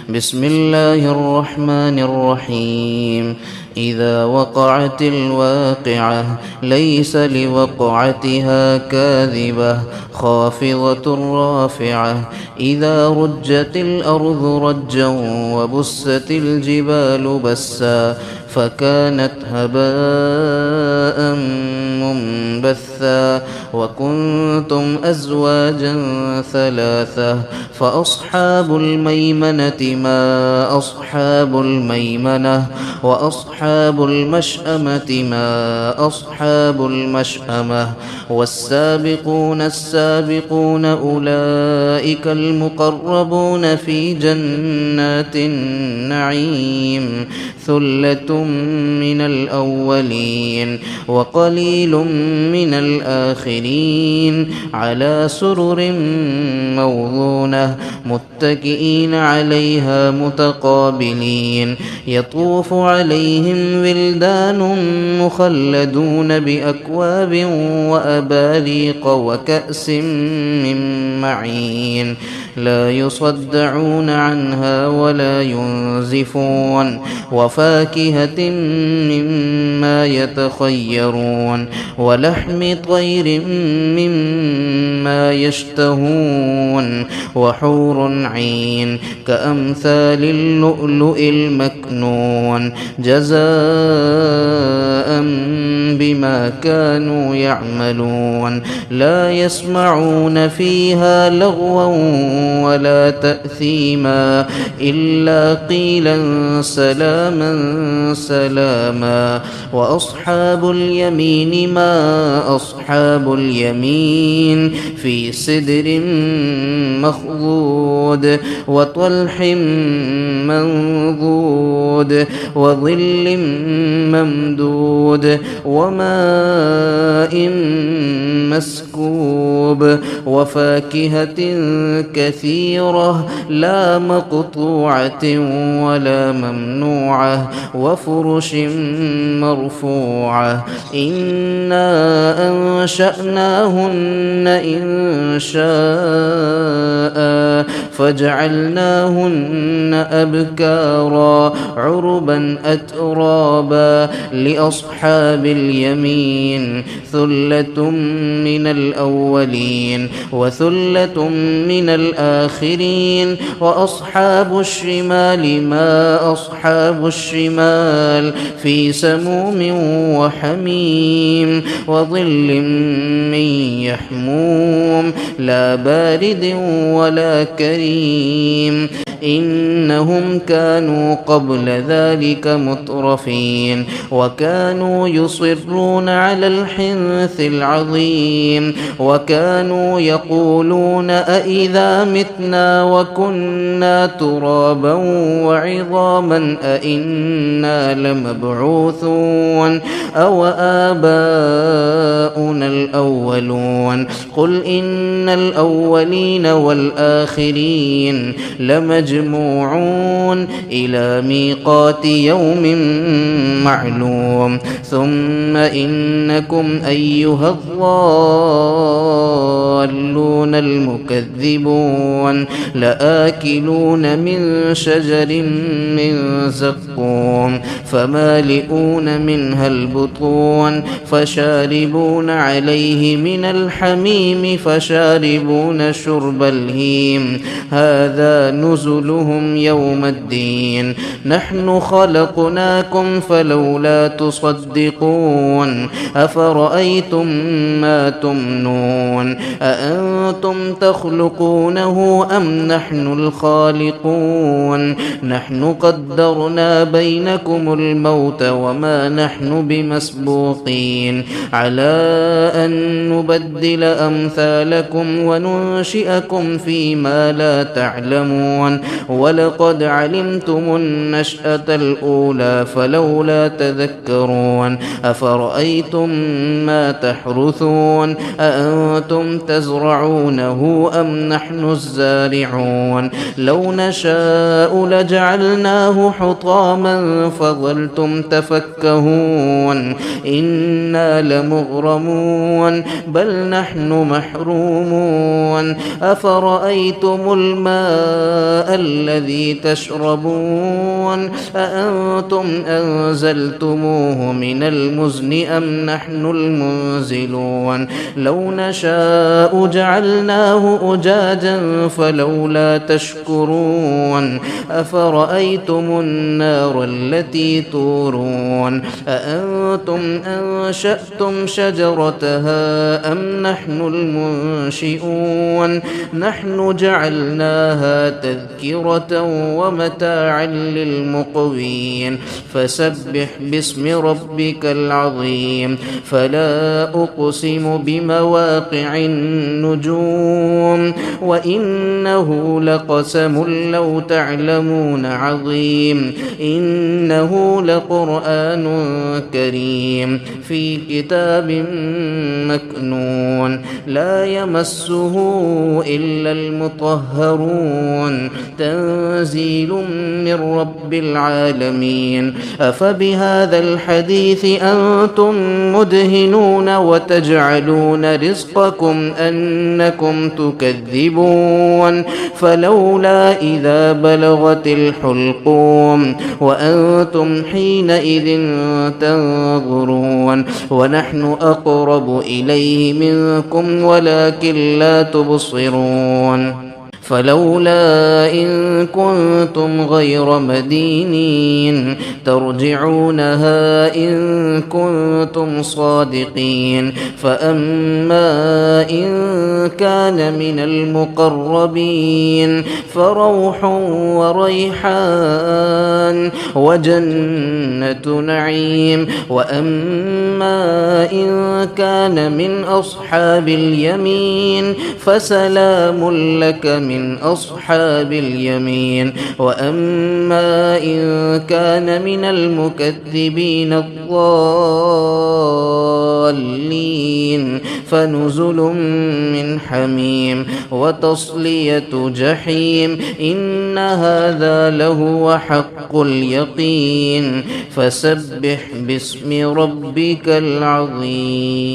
بسم الله الرحمن الرحيم. إذا وقعت الواقعة ليس لوقعتها كاذبة خافضة رافعة. إذا رجت الأرض رجا وبست الجبال بسا فكانت هباء منبثا وكنتم أزواجا ثلاثة فأصحاب الميمنة ما أصحاب الميمنة وأصحاب المشأمة ما أصحاب المشأمة. والسابقون السابقون أولئك المقربون في جنات النعيم ثلة من الأولين وقليل من الآخرين على سرر موضونة متكئين عليها متقابلين. يطوف عليهم ولدان مخلدون بأكواب وأباريق وكأس من معين لا يصدعون عنها ولا ينزفون وفاكهة مما يتخيرون ولحم طير مما يشتهون وحور عين كأمثال اللؤلؤ المكنون جزاء بما كانوا يعملون. لا يسمعون فيها لغوا ولا تأثيما إلا قيلا سلاما سلاما. وأصحاب اليمين ما أصحاب اليمين في سدر مخضود وطلح منضود وظل ممدود وماء مسكوب وفاكهة كثيرة لا مقطوعة ولا ممنوعة وفرش مرفوعة. إنا أنشأناهن إن شاء فجعلناهن أبكارا عربا أترابا. لأصحاب اليمين ثلة من الأولين وثلة من الآخرين. وأصحاب الشمال ما أصحاب الشمال في سموم وحميم وظل من يحموم لا بارد ولا كريم. إنهم كانوا قبل ذلك مترفين وكانوا يصرون على الحنث العظيم وكانوا يقولون أإذا متنا وكنا ترابا وعظاما أإنا لمبعوثون أو آباؤنا الأولون. قل إن الأولين والآخرين لمجموعون إلى ميقات يوم معلوم. ثم إنكم أيها الضالون المكذبون لآكلون من شجر من زقوم فمالئون منها البطون فشاربون عليه من الحميم فشاربون شرب الهيم هذا نزلهم يوم الدين. نحن خلقناكم فلولا تصدقون. أفرأيتم ما تمنون أأنتم تخلقونه أم نحن الخالقون. نحن قدرنا بينكم الموت وما نحن بمسبوقين على أن نبدل أمثالكم وننشئكم فيما لا تعلمون. ولقد علمتم النشأة الأولى فلولا تذكرون. أفرأيتم ما تحرثون أأنتم تزرعونه أم نحن الزارعون لو نشاء لجعلناه حطاما فظلتم تفكهون إنا لمغرمون بل نحن محرومون أفرأيتم الماء الذي تشربون أأنتم أنزلتموه من المزن أم نحن المنزلون لو نشاء جعلناه أجاجا فلولا تشكرون أفرأيتم النار التي تورون أأنتم أنشأتم شجرتها أم نحن المنشئون نحن جعلناها تذكرة ومتاعا للمقوين فسبح باسم ربك العظيم فلا أقسم بمواقع النجوم وإنه لقسم لو تعلمون عظيم إنه لقرآن كريم في كتاب مكنون لا يمسه إلا المطهرون تنزيل من رب العالمين أفبهذا الحديث أنتم مدهنون وتجعلون رزقكم أنكم تكذبون فلولا إذا بلغت الحلقوم وأنتم حينئذ تنظرون ونحن أقرب إليه منكم ولكن لا تبصرون فلولا إن كنتم غير مدينين ترجعونها إن كنتم صادقين فأما إن كان من المقربين فروح وريحان وجنة نعيم وأما إن كان من أصحاب اليمين فسلام لك من أصحاب اليمين وأما إن كان من المكذبين الضالين فنزل من حميم وتصلية جحيم إن هذا لهو حق اليقين فسبح باسم ربك العظيم.